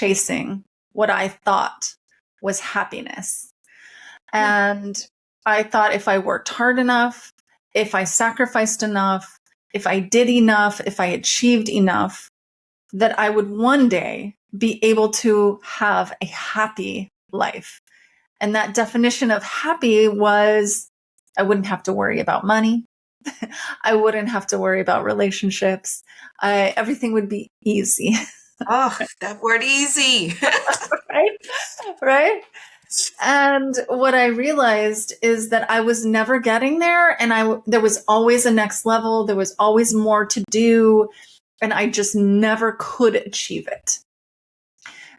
chasing what I thought was happiness. And I thought if I worked hard enough, if I sacrificed enough, if I did enough, if I achieved enough, that I would one day be able to have a happy life. And that definition of happy was I wouldn't have to worry about money. I wouldn't have to worry about relationships. Everything would be easy. Oh, that word easy. Right? Right? And what I realized is that I was never getting there, and there was always a next level. There was always more to do, and I just never could achieve it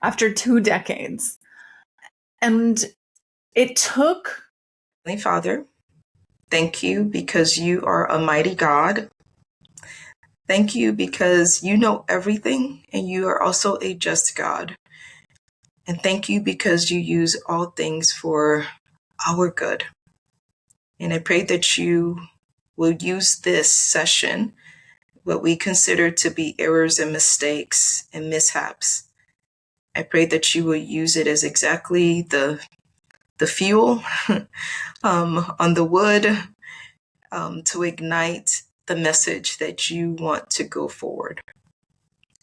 after 2 decades. And it took... Heavenly Father, thank you because you are a mighty God. Thank you because you know everything and you are also a just God. And thank you because you use all things for our good. And I pray that you will use this session, what we consider to be errors and mistakes and mishaps. I pray that you will use it as exactly the fuel on the wood to ignite the message that you want to go forward.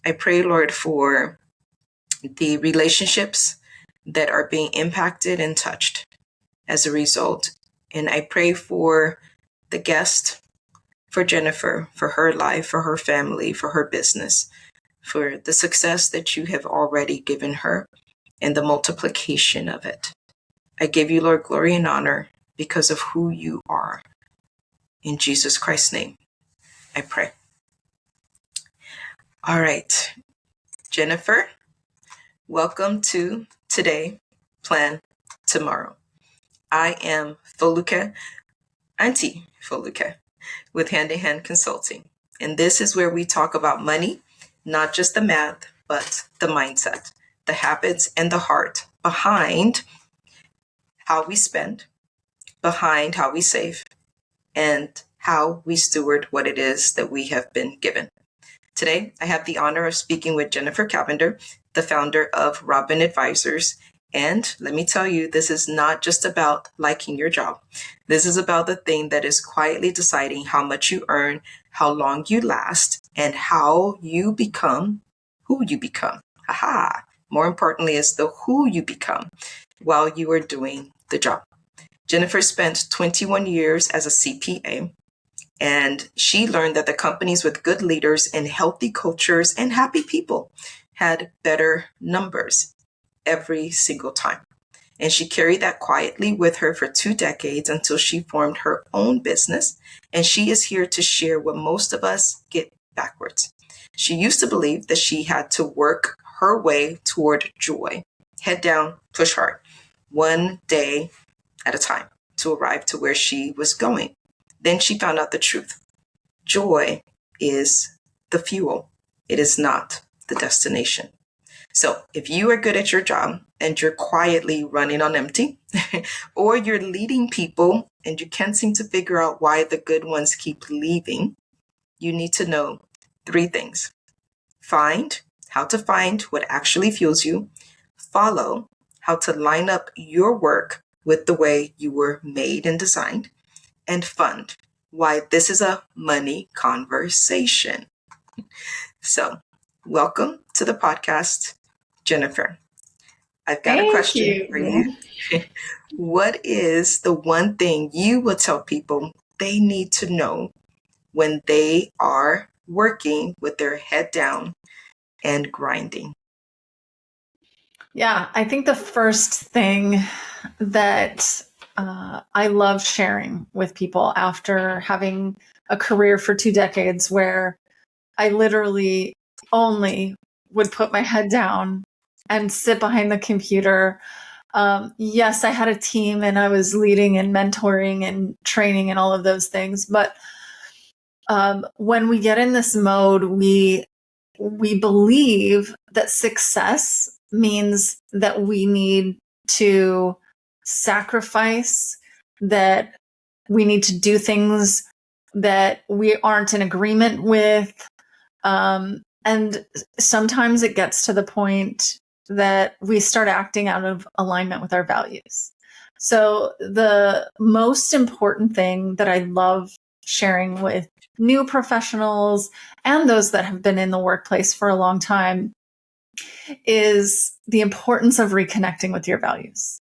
I pray, Lord, for the relationships that are being impacted and touched as a result. And I pray for the guest, for Jennifer, for her life, for her family, for her business, for the success that you have already given her and the multiplication of it. I give you, Lord, glory and honor because of who you are. In Jesus Christ's name, I pray. All right, Jennifer, welcome to Today, Plan Tomorrow. I am Foluke, Aunty Foluke, with Hand in Hand Consulting. And this is where we talk about money, not just the math, but the mindset, the habits, and the heart behind how we spend, behind how we save, and how we steward what it is that we have been given. Today, I have the honor of speaking with Jennifer Cavender, the founder of Robin Advisors. And let me tell you, this is not just about liking your job. This is about the thing that is quietly deciding how much you earn, how long you last, and how you become who you become. Aha! More importantly, is the who you become while you are doing the job. Jennifer spent 21 years as a CPA, and she learned that the companies with good leaders and healthy cultures and happy people had better numbers every single time. And she carried that quietly with her for 2 decades until she formed her own business. And she is here to share what most of us get backwards. She used to believe that she had to work her way toward joy, head down, push hard, one day at a time to arrive to where she was going. Then she found out the truth. Joy is the fuel. It is not the destination. So if you are good at your job and you're quietly running on empty, or you're leading people and you can't seem to figure out why the good ones keep leaving, you need to know 3 things. How to find what actually fuels you. Follow how to line up your work with the way you were made and designed. And fund why this is a money conversation. So, welcome to the podcast, Jennifer. I've got a question for you. What is the one thing you would tell people they need to know when they are working with their head down and grinding? Yeah, I think the first thing that I love sharing with people after having a career for 2 decades where I literally only would put my head down and sit behind the computer. Yes, I had a team and I was leading and mentoring and training and all of those things. But when we get in this mode, we believe that success means that we need to sacrifice, that we need to do things that we aren't in agreement with. And sometimes it gets to the point that we start acting out of alignment with our values. So the most important thing that I love sharing with new professionals and those that have been in the workplace for a long time is the importance of reconnecting with your values.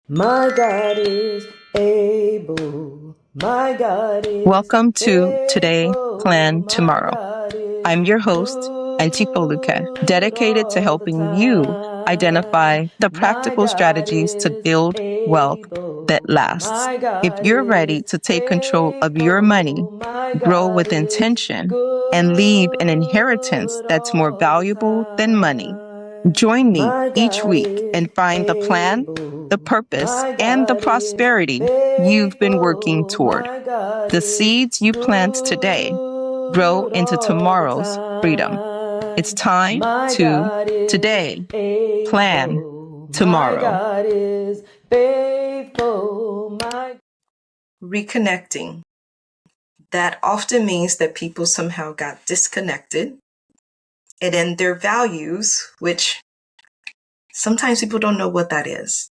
My God is able. My God is Welcome to faithful. Today, Plan My Tomorrow. God is I'm your host, Aunty Foluke, dedicated to all the helping you time. identify the My practical God strategies to is build wealth able. that lasts. My If God you're ready is to take control of your money, faithful. My grow God with is intention, and leave an inheritance good that's more all the valuable than money, time. join me My each God week is and find the plan, able. the purpose, My and the God is prosperity you've been working faithful. toward. My God The is seeds you plant today grow good into all the tomorrow's freedom. It's time. time My to God is today plan able. My tomorrow. God is faithful. My Reconnecting. That often means that people somehow got disconnected. And then their values, which sometimes people don't know what that is.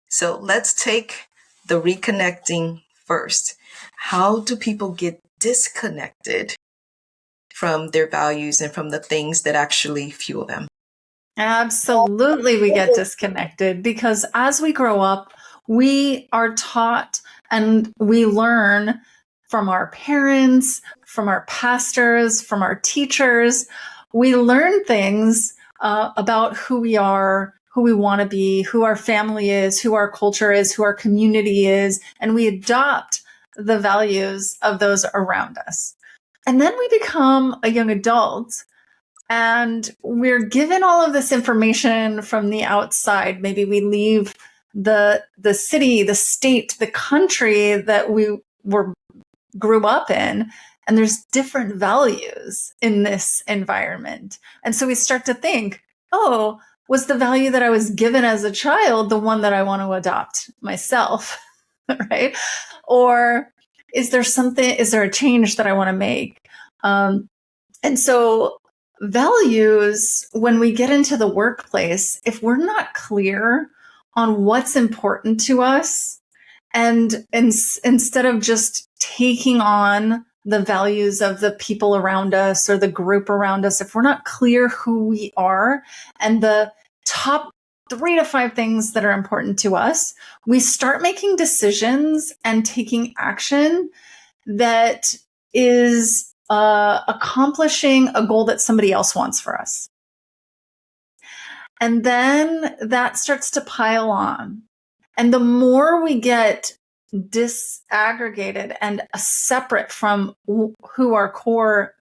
So let's take the reconnecting first. How do people get disconnected from their values and from the things that actually fuel them? Absolutely, we get disconnected because as we grow up, we are taught and we learn from our parents, from our pastors, from our teachers. We learn things about who we are, who we want to be, who our family is, who our culture is, who our community is, and we adopt the values of those around us. And then we become a young adult and we're given all of this information from the outside. Maybe we leave the city, the state, the country that we grew up in, and there's different values in this environment. And so we start to think, oh, was the value that I was given as a child the one that I want to adopt myself? Right? Or is there a change that I want to make? And so values, when we get into the workplace, if we're not clear on what's important to us, and instead of just taking on the values of the people around us or the group around us, if we're not clear who we are and the top 3 to 5 things that are important to us, we start making decisions and taking action that is accomplishing a goal that somebody else wants for us. And then that starts to pile on. And the more we get disaggregated and separate from who our core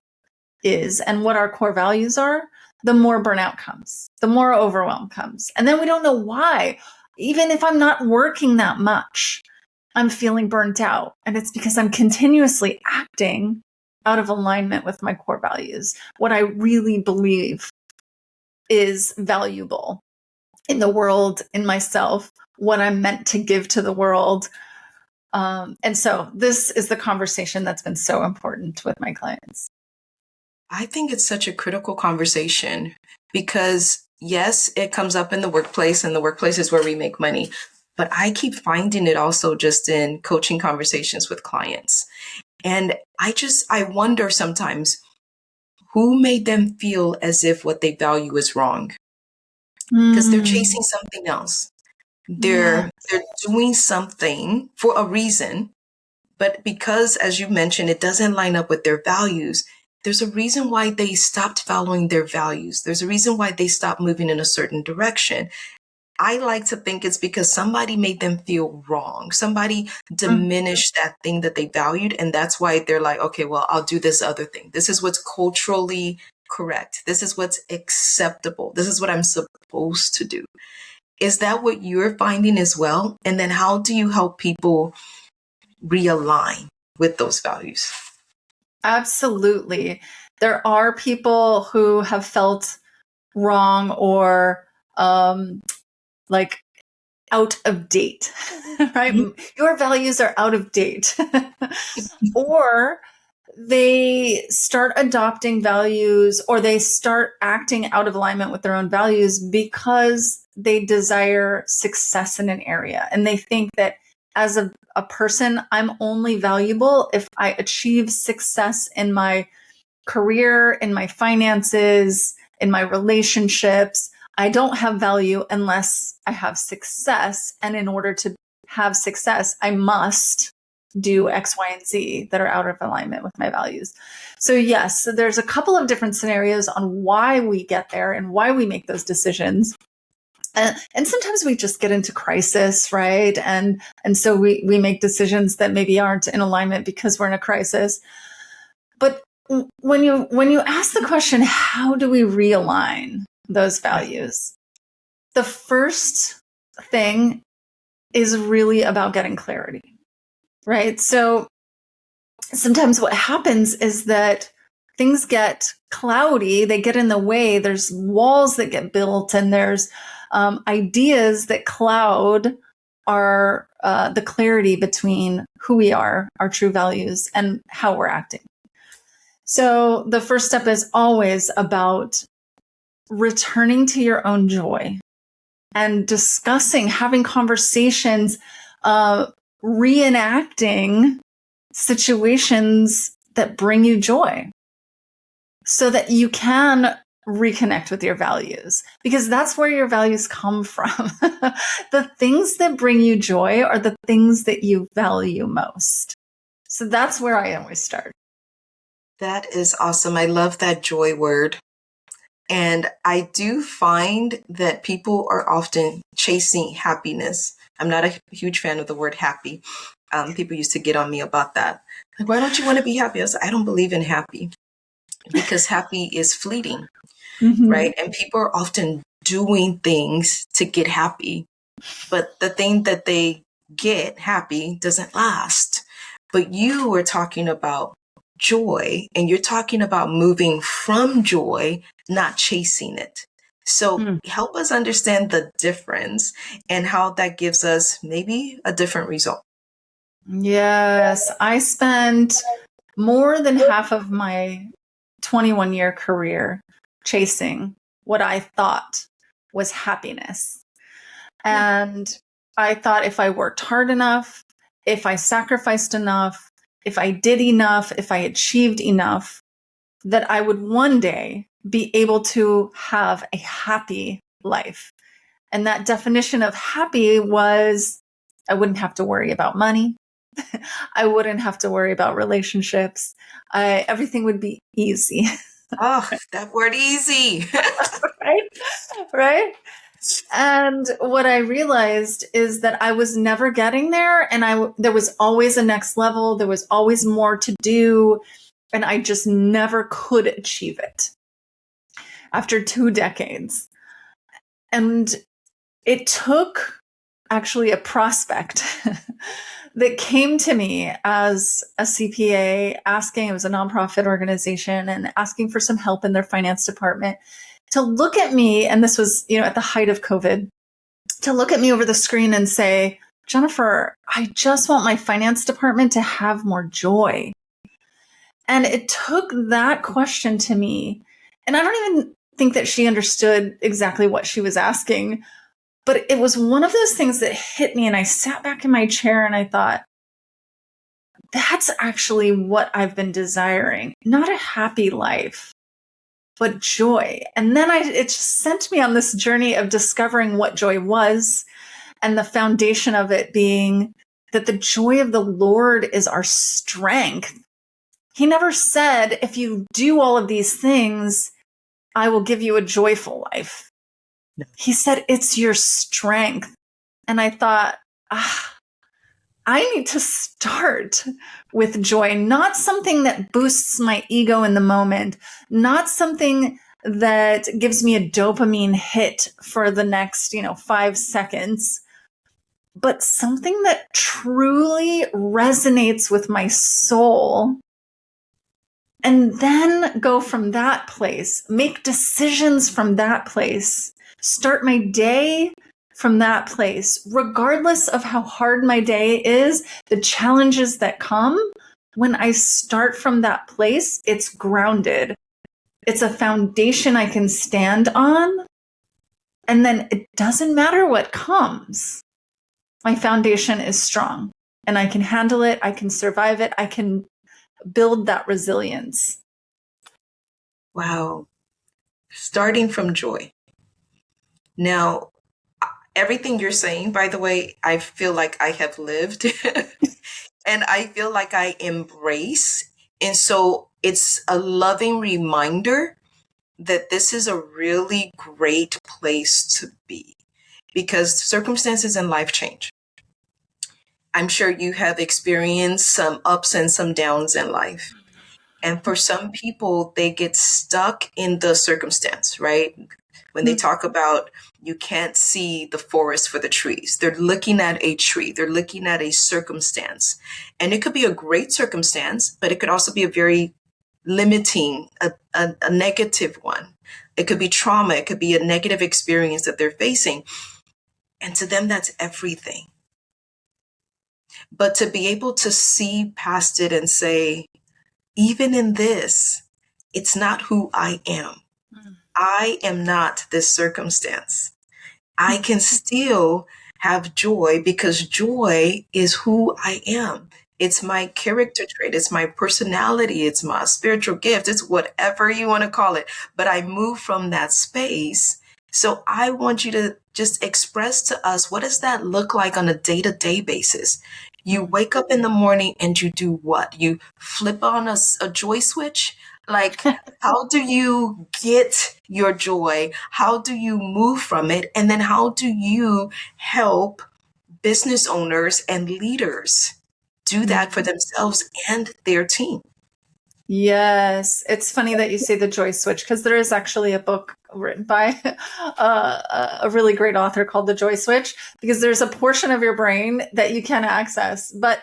is and what our core values are, the more burnout comes, the more overwhelm comes. And then we don't know why. Even if I'm not working that much, I'm feeling burnt out. And it's because I'm continuously acting out of alignment with my core values, what I really believe is valuable in the world, in myself, what I'm meant to give to the world. And so this is the conversation that's been so important with my clients. I think it's such a critical conversation because, yes, it comes up in the workplace, and the workplace is where we make money. But I keep finding it also just in coaching conversations with clients. And I wonder sometimes who made them feel as if what they value is wrong, because they're chasing something else. They're doing something for a reason, but because, as you mentioned, it doesn't line up with their values, there's a reason why they stopped following their values. There's a reason why they stopped moving in a certain direction. I like to think it's because somebody made them feel wrong. Somebody diminished that thing that they valued. And that's why they're like, okay, well, I'll do this other thing. This is what's culturally correct. This is what's acceptable. This is what I'm supposed to do. Is that what you're finding as well? And then how do you help people realign with those values? Absolutely. There are people who have felt wrong or like out of date, right? Your values are out of date. Or they start adopting values or they start acting out of alignment with their own values because they desire success in an area. And they think that as a person, I'm only valuable if I achieve success in my career, in my finances, in my relationships. I don't have value unless I have success. And in order to have success, I must do X, Y, and Z that are out of alignment with my values. So yes, so there's a couple of different scenarios on why we get there and why we make those decisions. And sometimes we just get into crisis, right? And so we make decisions that maybe aren't in alignment because we're in a crisis. But when you ask the question, how do we realign those values? The first thing is really about getting clarity, right? So sometimes what happens is that things get cloudy, they get in the way, there's walls that get built, and there's ideas that cloud our the clarity between who we are, our true values, and how we're acting. So the first step is always about returning to your own joy and discussing, having conversations, reenacting situations that bring you joy so that you can reconnect with your values, because that's where your values come from. The things that bring you joy are the things that you value most. So that's where I always start. That is awesome. I love that joy word. And I do find that people are often chasing happiness. I'm not a huge fan of the word happy. People used to get on me about that. Like, why don't you want to be happy? I was like, I don't believe in happy because happy is fleeting, right? And people are often doing things to get happy, but the thing that they get happy doesn't last. But you were talking about joy, and you're talking about moving from joy, not chasing it. So help us understand the difference and how that gives us maybe a different result. Yes, I spent more than half of my 21-year career chasing what I thought was happiness. And I thought if I worked hard enough, if I sacrificed enough, if I did enough, if I achieved enough, that I would one day be able to have a happy life. And that definition of happy was I wouldn't have to worry about money. I wouldn't have to worry about relationships. Everything would be easy. Oh, that word easy. Right? Right? And what I realized is that I was never getting there, and there was always a next level. There was always more to do, and I just never could achieve it after 2 decades. And it took actually a prospect that came to me as a CPA asking, it was a nonprofit organization, and asking for some help in their finance department, to look at me, and this was, at the height of COVID, to look at me over the screen and say, Jennifer, I just want my finance department to have more joy. And it took that question to me, and I don't even think that she understood exactly what she was asking, but it was one of those things that hit me, and I sat back in my chair and I thought, that's actually what I've been desiring, not a happy life, but joy. And then it just sent me on this journey of discovering what joy was, and the foundation of it being that the joy of the Lord is our strength. He never said, if you do all of these things, I will give you a joyful life. No. He said, it's your strength. And I thought, I need to start with joy, not something that boosts my ego in the moment, not something that gives me a dopamine hit for the next, 5 seconds, but something that truly resonates with my soul. And then go from that place, make decisions from that place, start my day from that place, regardless of how hard my day is, the challenges that come, when I start from that place, it's grounded. It's a foundation I can stand on. And then it doesn't matter what comes. My foundation is strong and I can handle it. I can survive it. I can build that resilience. Wow. Starting from joy. Now, everything you're saying, by the way, I feel like I have lived and I feel like I embrace. And so it's a loving reminder that this is a really great place to be because circumstances in life change. I'm sure you have experienced some ups and some downs in life. And for some people, they get stuck in the circumstance, right? When they talk about you can't see the forest for the trees, they're looking at a tree, they're looking at a circumstance. And it could be a great circumstance, but it could also be a very limiting, a negative one. It could be trauma, it could be a negative experience that they're facing. And to them, that's everything. But to be able to see past it and say, even in this, it's not who I am. I am not this circumstance. I can still have joy because joy is who I am. It's my character trait. It's my personality. It's my spiritual gift. It's whatever you want to call it. But I move from that space. So I want you to just express to us, what does that look like on a day-to-day basis? You wake up in the morning and you do what? You flip on a joy switch? Like, how do you get your joy? How do you move from it? And then how do you help business owners and leaders do that for themselves and their team? Yes. It's funny that you say the joy switch because there is actually a book written by a really great author called The Joy Switch, because there's a portion of your brain that you can access. But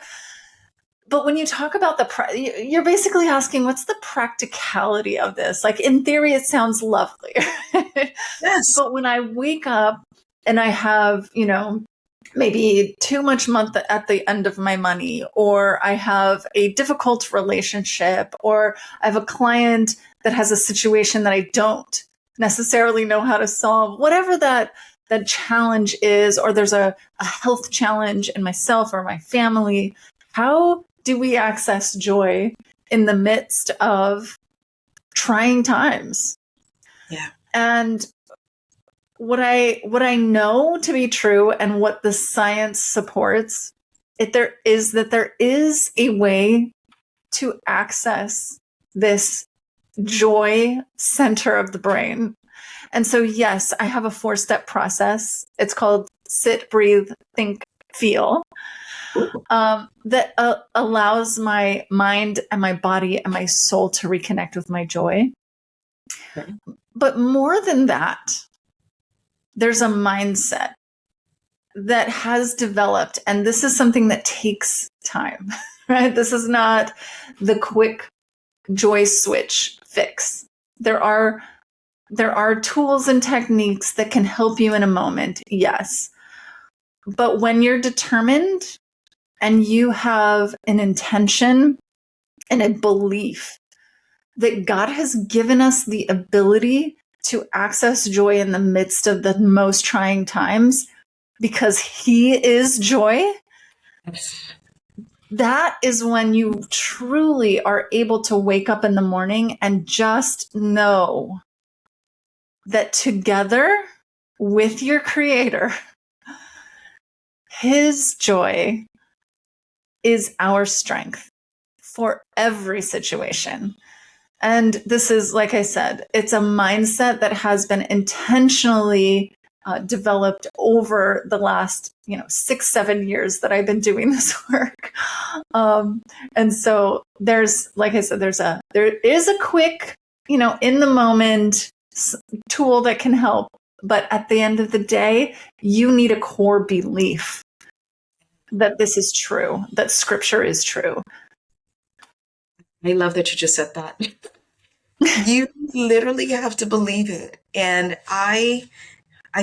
when you talk about you're basically asking, what's the practicality of this? Like, in theory, it sounds lovely. Yes. But when I wake up and I have, maybe too much month at the end of my money, or I have a difficult relationship, or I have a client that has a situation that I don't necessarily know how to solve, whatever that challenge is, or there's a health challenge in myself or my family, how do we access joy in the midst of trying times? Yeah. And what I know to be true and what the science supports, there is a way to access this joy center of the brain. And so, yes, I have a 4-step process. It's called sit, breathe, think, feel. That allows my mind and my body and my soul to reconnect with my joy. Okay. But more than that, there's a mindset that has developed, and this is something that takes time, right? This is not the quick joy switch fix. There are tools and techniques that can help you in a moment, yes. But when you're determined and you have an intention and a belief that God has given us the ability to access joy in the midst of the most trying times because He is joy, that is when you truly are able to wake up in the morning and just know that together with your Creator, His joy is our strength for every situation. And this is, like I said, it's a mindset that has been intentionally developed over the last, 6-7 years that I've been doing this work. And so there's, like I said, there is a quick, in the moment tool that can help. But at the end of the day, you need a core belief that this is true, that Scripture is true. I love that you just said that. You literally have to believe it. And I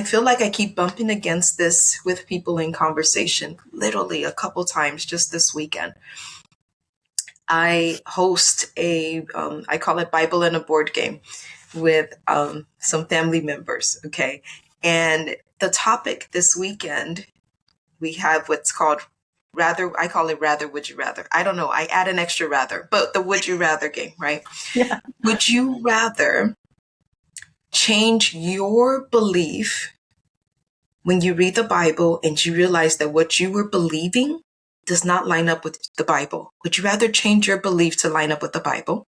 feel like I keep bumping against this with people in conversation, literally a couple times just this weekend. I host I call it Bible and a board game with some family members. Okay. And the topic this weekend, we have what's called I call it rather, would you rather? I don't know. I add an extra rather, but the would you rather game, right? Yeah. Would you rather change your belief when you read the Bible and you realize that what you were believing does not line up with the Bible? Would you rather change your belief to line up with the Bible?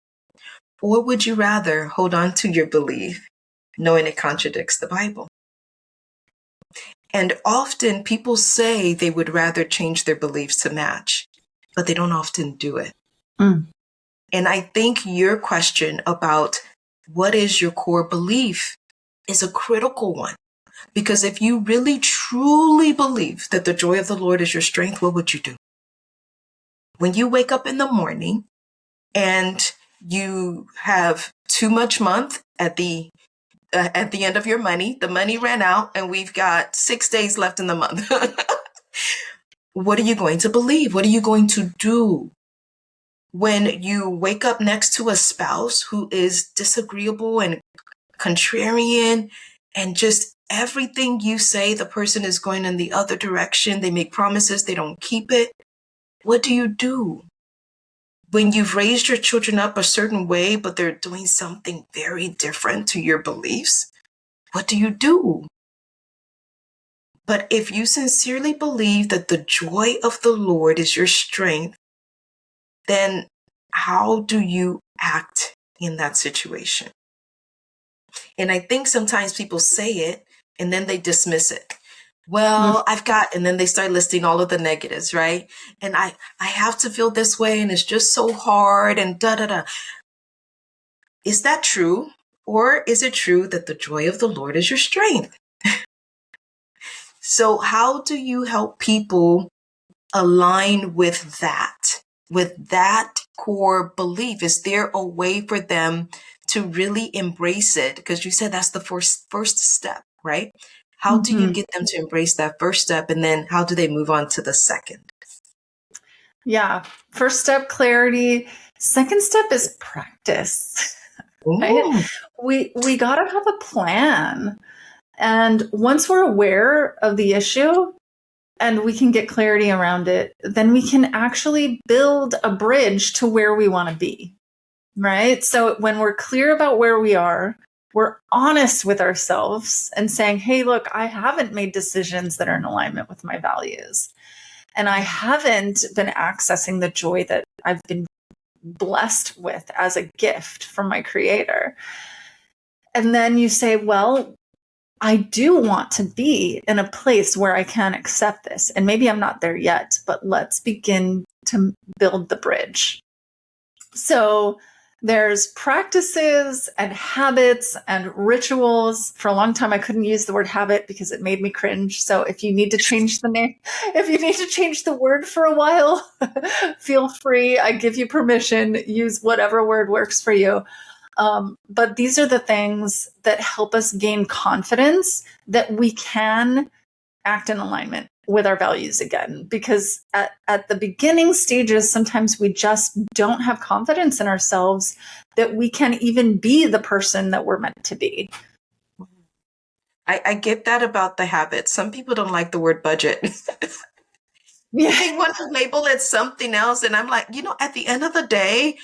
Or would you rather hold on to your belief knowing it contradicts the Bible? And often people say they would rather change their beliefs to match, but they don't often do it. Mm. And I think your question about what is your core belief is a critical one. Because if you really truly believe that the joy of the Lord is your strength, what would you do? When you wake up in the morning and you have too much month at the end of your money, the money ran out and we've got 6 days left in the month. What are you going to believe? What are you going to do? When you wake up next to a spouse who is disagreeable and contrarian and just everything you say, the person is going in the other direction. They make promises, they don't keep it. What do you do? When you've raised your children up a certain way, but they're doing something very different to your beliefs, what do you do? But if you sincerely believe that the joy of the Lord is your strength, then how do you act in that situation? And I think sometimes people say it and then they dismiss it. Well, and then they start listing all of the negatives, right? And I have to feel this way and it's just so hard and da da da. Is that true? Or is it true that the joy of the Lord is your strength? So how do you help people align with that core belief? Is there a way for them to really embrace it? Because you said that's the first step, right? How do you get them to embrace that first step? And then how do they move on to the second? Yeah. First step, clarity. Second step is practice. Right? We got to have a plan. And once we're aware of the issue and we can get clarity around it, then we can actually build a bridge to where we want to be. Right? So when we're clear about where we are, we're honest with ourselves and saying, hey, look, I haven't made decisions that are in alignment with my values. And I haven't been accessing the joy that I've been blessed with as a gift from my creator. And then you say, well, I do want to be in a place where I can accept this. And maybe I'm not there yet, but let's begin to build the bridge. So there's practices and habits and rituals. For a long time, I couldn't use the word habit because it made me cringe. So if you need to change the name, if you need to change the word for a while, feel free. I give you permission. Use whatever word works for you. But these are the things that help us gain confidence that we can act in alignment with our values again. Because at the beginning stages, sometimes we just don't have confidence in ourselves that we can even be the person that we're meant to be. I get that about the habits. Some people don't like the word budget. They want to label it something else. And I'm like, at the end of the day,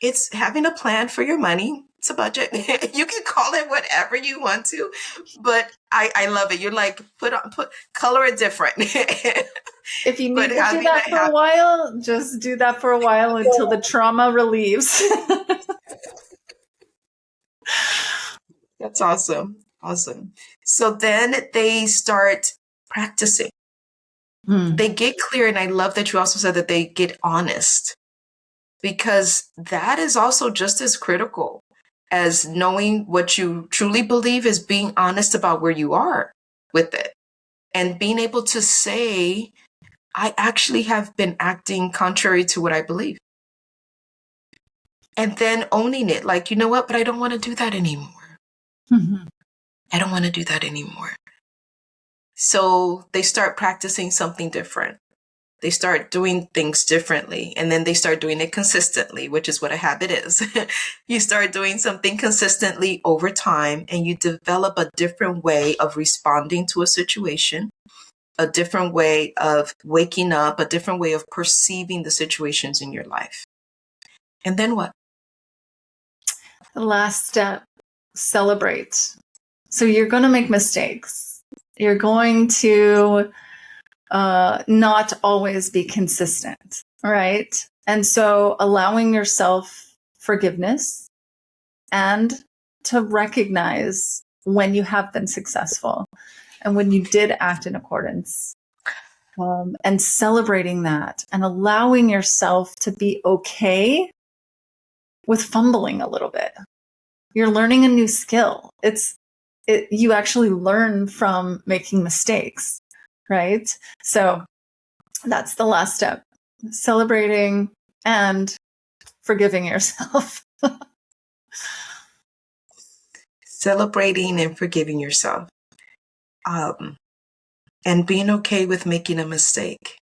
it's having a plan for your money. It's a budget. You can call it whatever you want to, but I love it. You're like, color it different. If you need to do that for a while, just do that for a while until the trauma relieves. That's awesome. Awesome. So then they start practicing. They get clear. And I love that you also said that they get honest, because that is also just as critical as knowing what you truly believe, is being honest about where you are with it and being able to say, I actually have been acting contrary to what I believe. And then owning it, like, you know what, but I don't want to do that anymore. I don't want to do that anymore. So they start practicing something different. They start doing things differently, and then they start doing it consistently, which is what a habit is. You start doing something consistently over time, and you develop a different way of responding to a situation, a different way of waking up, a different way of perceiving the situations in your life. And then what? The last step, celebrate. So you're going to make mistakes. You're going to not always be consistent, right? And so allowing yourself forgiveness and to recognize when you have been successful and when you did act in accordance, and celebrating that and allowing yourself to be okay with fumbling a little bit. You're learning a new skill. You actually learn from making mistakes, right? So that's the last step, celebrating and forgiving yourself. Celebrating and forgiving yourself. And being okay with making a mistake.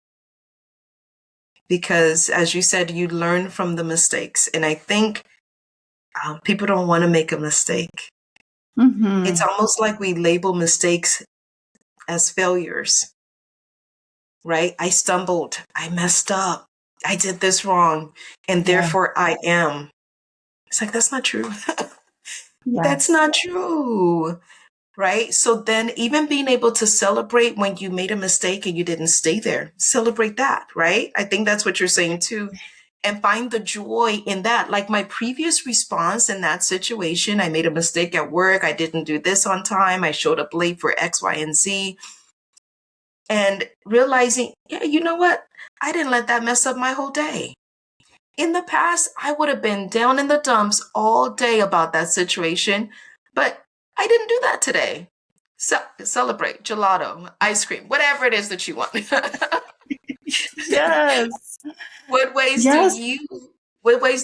Because as you said, you learn from the mistakes. And I think people don't want to make a mistake. Mm-hmm. It's almost like we label mistakes as failures, right? I stumbled, I messed up, I did this wrong, and therefore I am. It's like, that's not true. That's not true, right? So then even being able to celebrate when you made a mistake and you didn't stay there, celebrate that, right? I think that's what you're saying too. And find the joy in that. Like my previous response in that situation, I made a mistake at work. I didn't do this on time. I showed up late for X, Y, and Z. And realizing, yeah, you know what? I didn't let that mess up my whole day. In the past, I would have been down in the dumps all day about that situation, but I didn't do that today. So celebrate gelato, ice cream, whatever it is that you want. Yes. What ways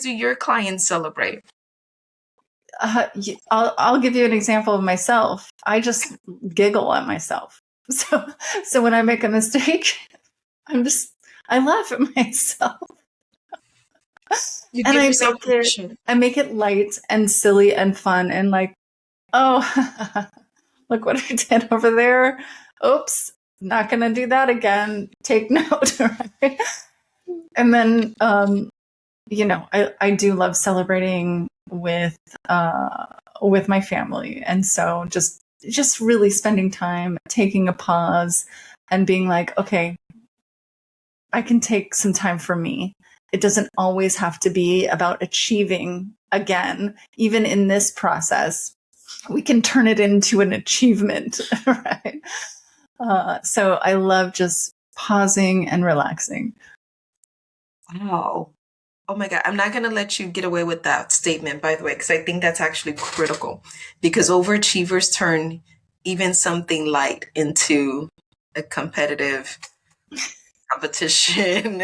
do your clients celebrate? I'll give you an example of myself. I just giggle at myself. So when I make a mistake, I laugh at myself. You And give yourself I make it light and silly and fun and like, oh, look what I did over there. Oops, not going to do that again. Take note. Right? And then, I do love celebrating with my family. And so just really spending time, taking a pause and being like, okay, I can take some time for me. It doesn't always have to be about achieving again. Even in this process, we can turn it into an achievement, right? So I love just pausing and relaxing. Wow. Oh my God. I'm not going to let you get away with that statement, by the way, because I think that's actually critical because overachievers turn even something light into a competitive competition,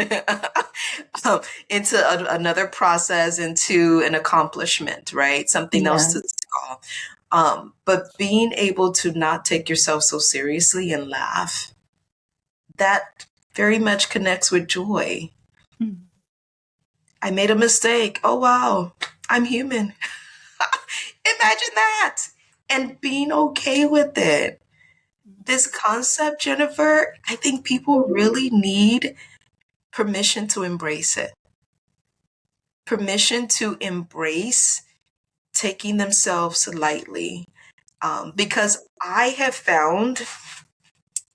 into another process, into an accomplishment, right? Something else to call. But being able to not take yourself so seriously and laugh, that very much connects with joy. Mm. I made a mistake. Oh, wow. I'm human. Imagine that. And being okay with it. This concept, Jennifer, I think people really need permission to embrace it. Permission to embrace taking themselves lightly. Because I have found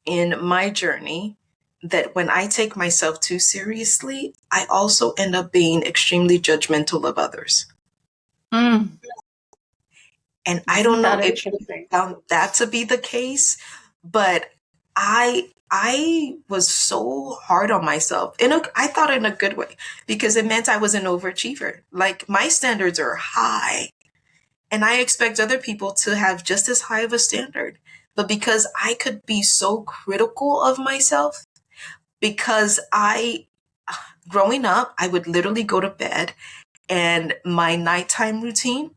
in my journey that when I take myself too seriously, I also end up being extremely judgmental of others. Mm. And I don't know if you found that to be the case, but I was so hard on myself. I thought in a good way because it meant I was an overachiever. Like my standards are high and I expect other people to have just as high of a standard. But because I could be so critical of myself, because growing up, I would literally go to bed and my nighttime routine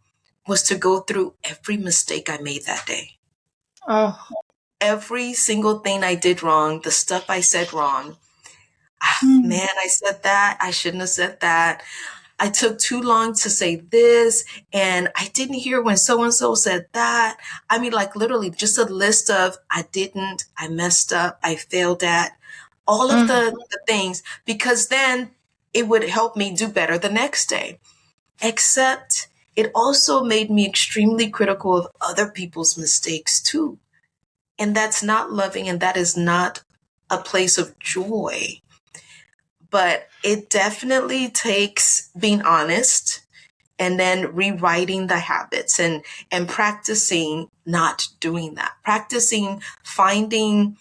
was to go through every mistake I made that day. Oh. Every single thing I did wrong, the stuff I said wrong. Mm. man, I said that. I shouldn't have said that. I took too long to say this, and I didn't hear when so and so said that. I mean, like literally just a list of I didn't, I messed up, I failed at all of Mm. the things, because then it would help me do better the next day. Except it also made me extremely critical of other people's mistakes too. And that's not loving, and that is not a place of joy. But it definitely takes being honest and then rewriting the habits and practicing not doing that. Practicing finding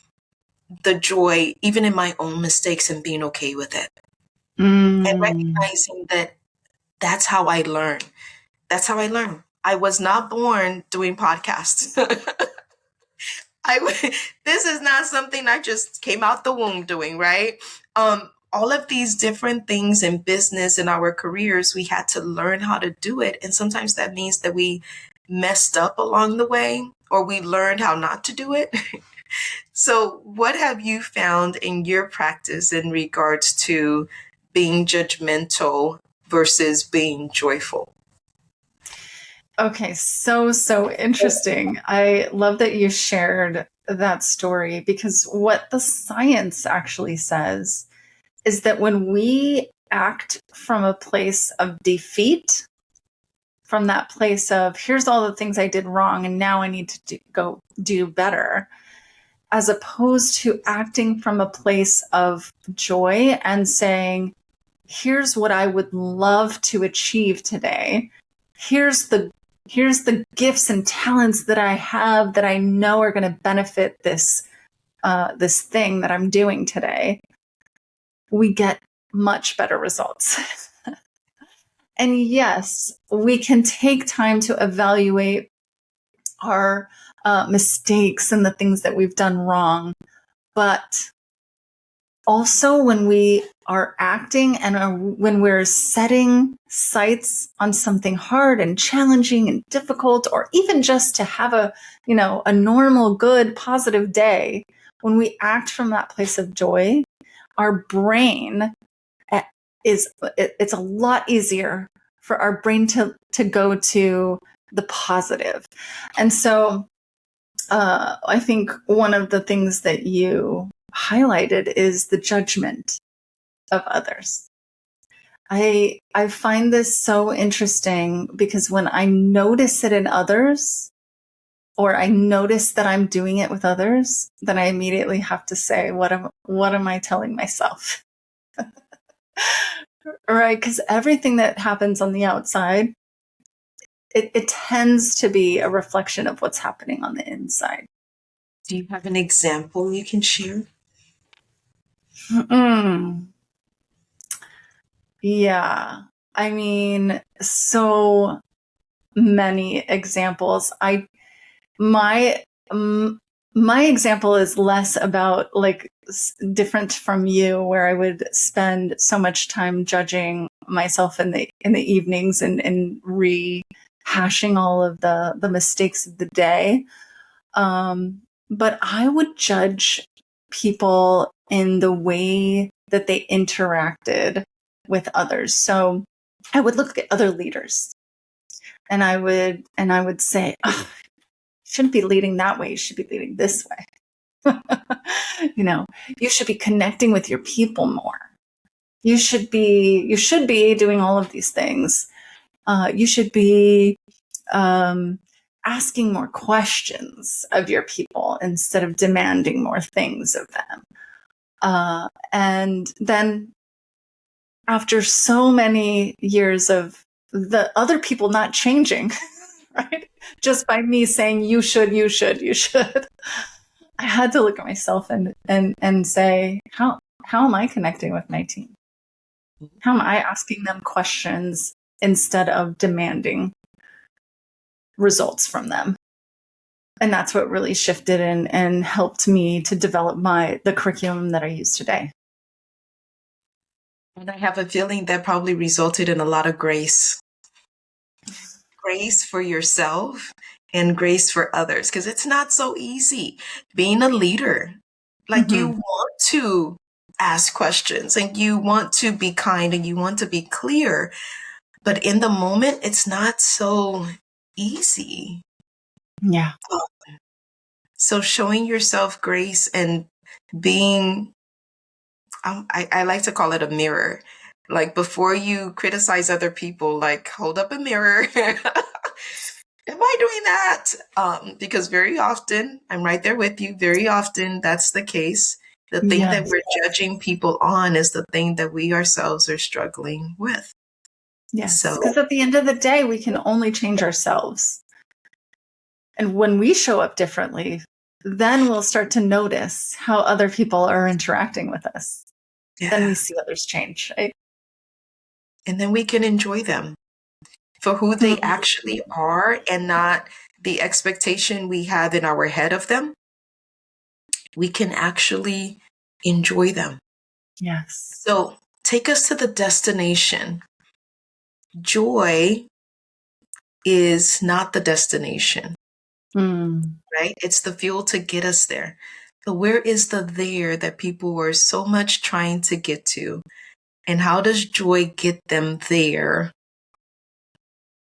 the joy even in my own mistakes and being okay with it. And Mm. recognizing that that's how I learn. That's how I learn. I was not born doing podcasts. This is not something I just came out the womb doing, right? All of these different things in business and our careers, we had to learn how to do it. And sometimes that means that we messed up along the way or we learned how not to do it. So, what have you found in your practice in regards to being judgmental versus being joyful? Okay, so interesting. I love that you shared that story because what the science actually says is that when we act from a place of defeat, from that place of here's all the things I did wrong and now I need to go do better, as opposed to acting from a place of joy and saying, here's what I would love to achieve today. Here's the gifts and talents that I have that I know are going to benefit this this thing that I'm doing today. We get much better results. And yes, we can take time to evaluate our mistakes and the things that we've done wrong. But also, when we are acting and when we're setting sights on something hard and challenging and difficult, or even just to have a normal, good, positive day, when we act from that place of joy, our brain it's a lot easier for our brain to go to the positive. And so I think one of the things that you highlighted is the judgment of others. I find this so interesting because when I notice it in others, or I notice that I'm doing it with others, then I immediately have to say, what am I telling myself? Right? Because everything that happens on the outside, it tends to be a reflection of what's happening on the inside. Do you have an example you can share? Mm. Yeah. I mean, so many examples. My my example is less about like different from you, where I would spend so much time judging myself in the evenings and rehashing all of the mistakes of the day. But I would judge people in the way that they interacted with others. So I would look at other leaders and I would say, oh, shouldn't be leading that way. You should be leading this way. You should be connecting with your people more. You should be doing all of these things. You should be asking more questions of your people instead of demanding more things of them. And then after so many years of the other people not changing, right? Just by me saying, you should, I had to look at myself and say, how am I connecting with my team? How am I asking them questions instead of demanding results from them? And that's what really shifted and helped me to develop the curriculum that I use today. And I have a feeling that probably resulted in a lot of grace. Grace for yourself and grace for others, because it's not so easy being a leader. Like you want to ask questions and you want to be kind and you want to be clear. But in the moment, it's not so easy. Yeah. So showing yourself grace and being, I like to call it a mirror. Like before you criticize other people, like hold up a mirror. Am I doing that? Because very often, I'm right there with you. Very often, that's the case. The thing that Yes. we're judging people on is the thing that we ourselves are struggling with. Yes. So, Because at the end of the day, we can only change ourselves. And when we show up differently, then we'll start to notice how other people are interacting with us. Then we yeah. see others change, right? And then we can enjoy them for who they actually are and not the expectation we have in our head of them. We can actually enjoy them. Yes. So, take us to the destination. Joy is not the destination, right? It's the fuel to get us there. But where is the there that people were so much trying to get to? And how does joy get them there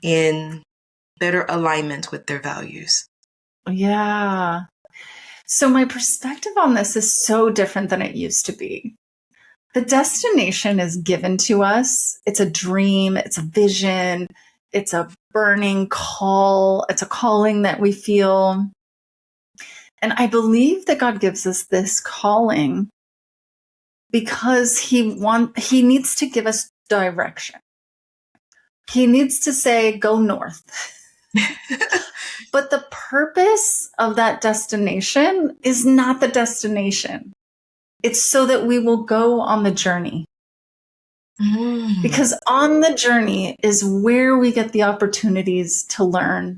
in better alignment with their values? Yeah. So my perspective on this is so different than it used to be. The destination is given to us. It's a dream, it's a vision, it's a burning call, it's a calling that we feel. And I believe that God gives us this calling because he needs to give us direction. He needs to say, go north. But the purpose of that destination is not the destination. It's so that we will go on the journey. Because on the journey is where we get the opportunities to learn,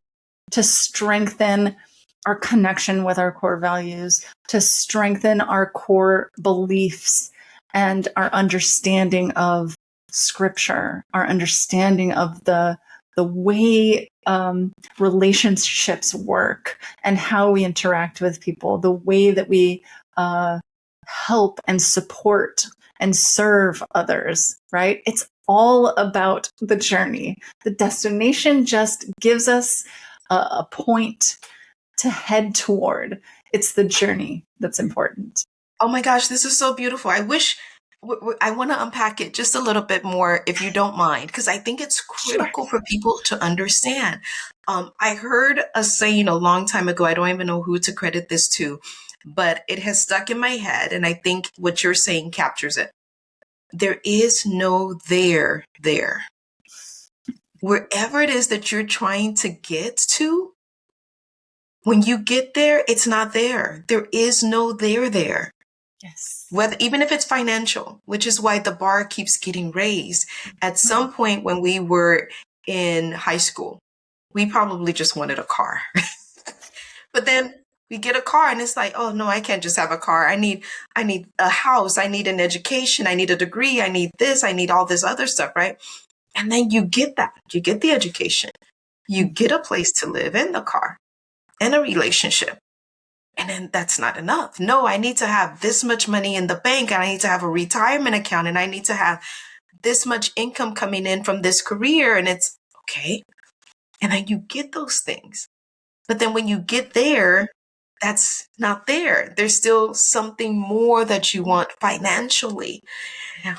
to strengthen our connection with our core values, to strengthen our core beliefs and our understanding of scripture, our understanding of the way relationships work and how we interact with people, the way that we help and support and serve others, right? It's all about the journey. The destination just gives us a point to head toward. It's the journey that's important. Oh my gosh, this is so beautiful. I wish I want to unpack it just a little bit more, if you don't mind, because I think it's critical for people to understand. I heard a saying a long time ago. I don't even know who to credit this to, but it has stuck in my head. And I think what you're saying captures it. There is no there. Wherever it is that you're trying to get to, when you get there, it's not there. There is no there. Yes. Whether, even if it's financial, which is why the bar keeps getting raised. At some point when we were in high school, we probably just wanted a car. But then we get a car and it's like, oh no, I can't just have a car. I need a house. I need an education. I need a degree. I need this. I need all this other stuff, right? And then you get that. You get the education. You get a place to live and the car and a relationship. And then that's not enough. No, I need to have this much money in the bank, and I need to have a retirement account, and I need to have this much income coming in from this career. And it's okay. And then you get those things. But then when you get there, that's not there. There's still something more that you want financially. Yeah.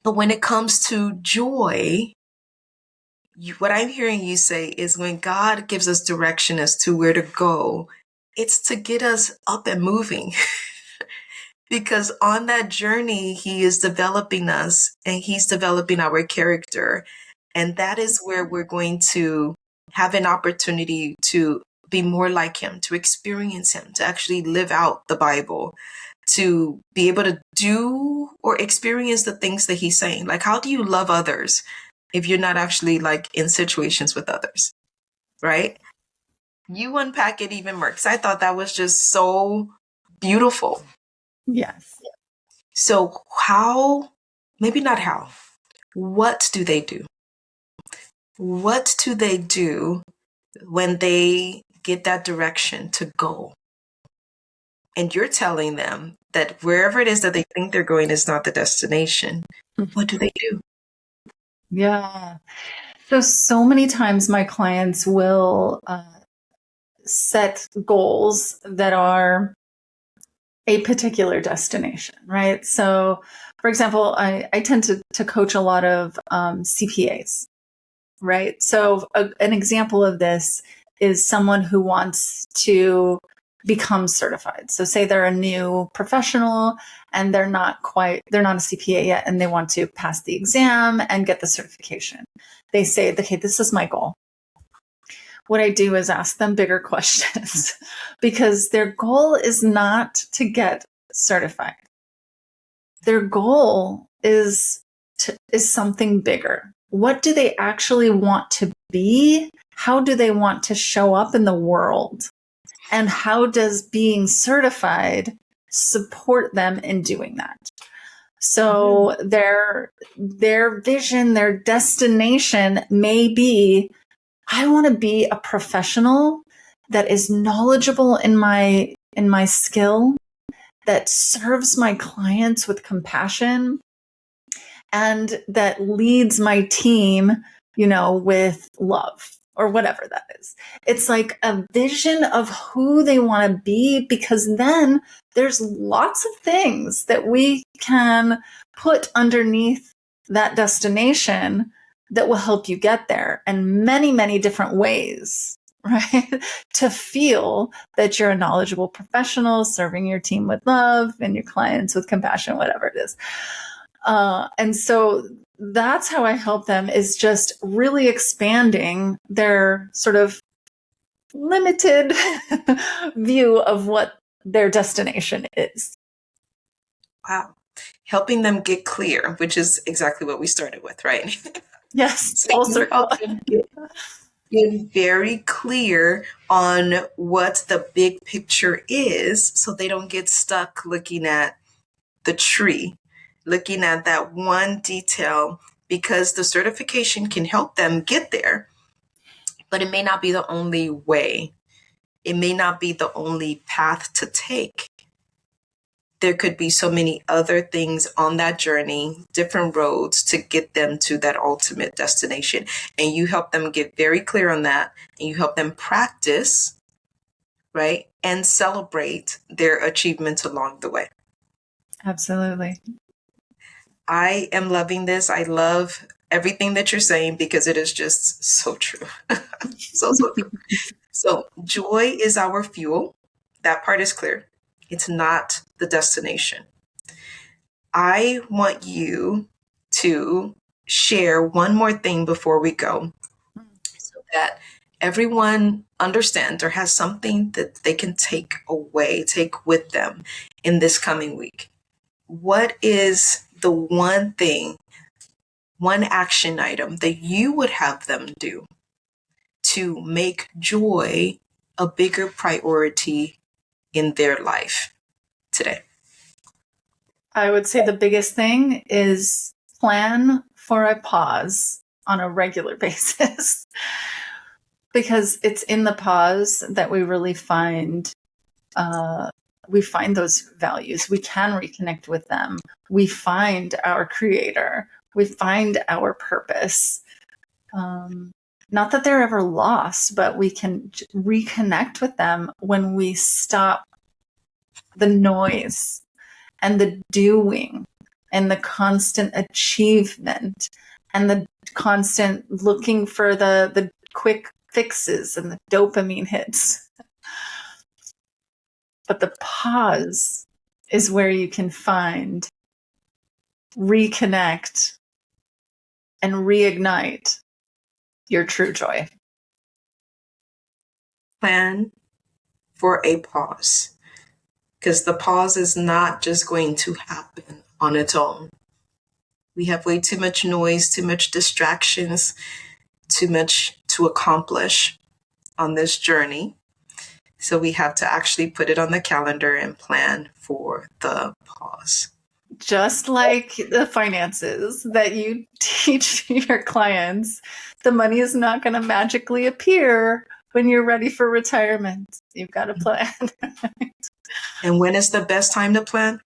But when it comes to joy, what I'm hearing you say is when God gives us direction as to where to go, it's to get us up and moving. Because on that journey, he is developing us and he's developing our character. And that is where we're going to have an opportunity to be more like him, to experience him, to actually live out the Bible, to be able to do or experience the things that he's saying. Like, how do you love others if you're not actually like in situations with others, right? You unpack it even more, because I thought that was just so beautiful. Yes. So maybe not how, what do they do? What do they do when they get that direction to go? and you're telling them that wherever it is that they think they're going is not the destination, what do they do? Yeah. So many times my clients will set goals that are a particular destination, right? So, for example, I tend to coach a lot of CPAs, right? So, an example of this is someone who wants to become certified. So, say they're a new professional and they're not a CPA yet, and they want to pass the exam and get the certification. They say, okay, this is my goal. What I do is ask them bigger questions because their goal is not to get certified. Their goal is something bigger. What do they actually want to be? How do they want to show up in the world? And how does being certified support them in doing that? So their vision, their destination may be, I want to be a professional that is knowledgeable in my skill, that serves my clients with compassion, and that leads my team, with love, or whatever that is. It's like a vision of who they want to be, because then there's lots of things that we can put underneath that destination that will help you get there, and many, many different ways, right? To feel that you're a knowledgeable professional serving your team with love and your clients with compassion, whatever it is. And so that's how I help them, is just really expanding their sort of limited view of what their destination is. Wow. Helping them get clear, which is exactly what we started with, right? Yes, So full you circle. help them get very clear on what the big picture is, so they don't get stuck looking at the tree, looking at that one detail, because the certification can help them get there, but it may not be the only way. It may not be the only path to take. There could be so many other things on that journey, different roads to get them to that ultimate destination. And you help them get very clear on that, and you help them practice, right? And celebrate their achievements along the way. Absolutely. I am loving this. I love everything that you're saying, because it is just so true. So true. So joy is our fuel. That part is clear. It's not the destination. I want you to share one more thing before we go, so that everyone understands or has something that they can take away, take with them in this coming week. What is the one thing, one action item that you would have them do to make joy a bigger priority in their life today? I would say the biggest thing is plan for a pause on a regular basis, because it's in the pause that we really find those values. We can reconnect with them. We find our creator. We find our purpose. Not that they're ever lost, but we can reconnect with them when we stop the noise and the doing and the constant achievement and the constant looking for the quick fixes and the dopamine hits. But the pause is where you can find, reconnect, and reignite your true joy. Plan for a pause, because the pause is not just going to happen on its own. We have way too much noise, too much distractions, too much to accomplish on this journey. So we have to actually put it on the calendar and plan for the pause. Just like the finances that you teach your clients, the money is not going to magically appear when you're ready for retirement. You've got to plan. And when is the best time to plan?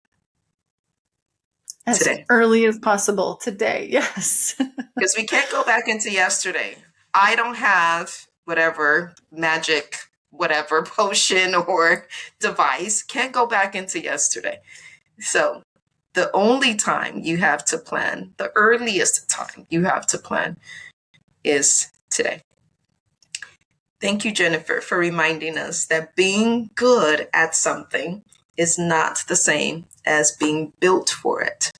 As Today. early as possible today. Yes. Because we can't go back into yesterday. I don't have whatever magic, whatever potion or device. Can't go back into yesterday. So the only time you have to plan, the earliest time you have to plan is today. Thank you, Jennifer, for reminding us that being good at something is not the same as being built for it.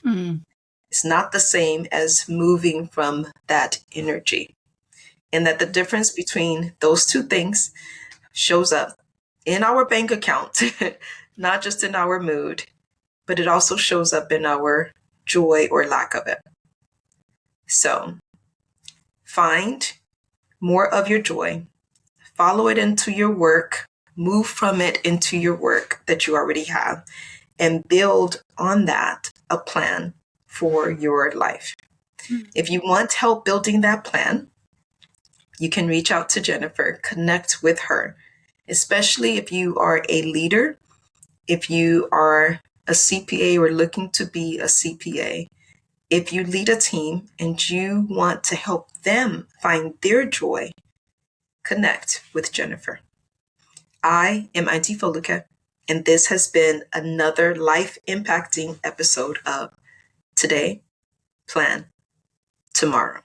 Mm. It's not the same as moving from that energy. And that the difference between those two things shows up in our bank account, not just in our mood, but it also shows up in our joy or lack of it. So find more of your joy, follow it into your work, move from it into your work that you already have, and build on that a plan for your life. If you want help building that plan, you can reach out to Jennifer, connect with her, especially if you are a leader, if you are a CPA or looking to be a CPA, if you lead a team and you want to help them find their joy, connect with Jennifer. I am Aunty Foluke, and this has been another life-impacting episode of Today, Plan, Tomorrow.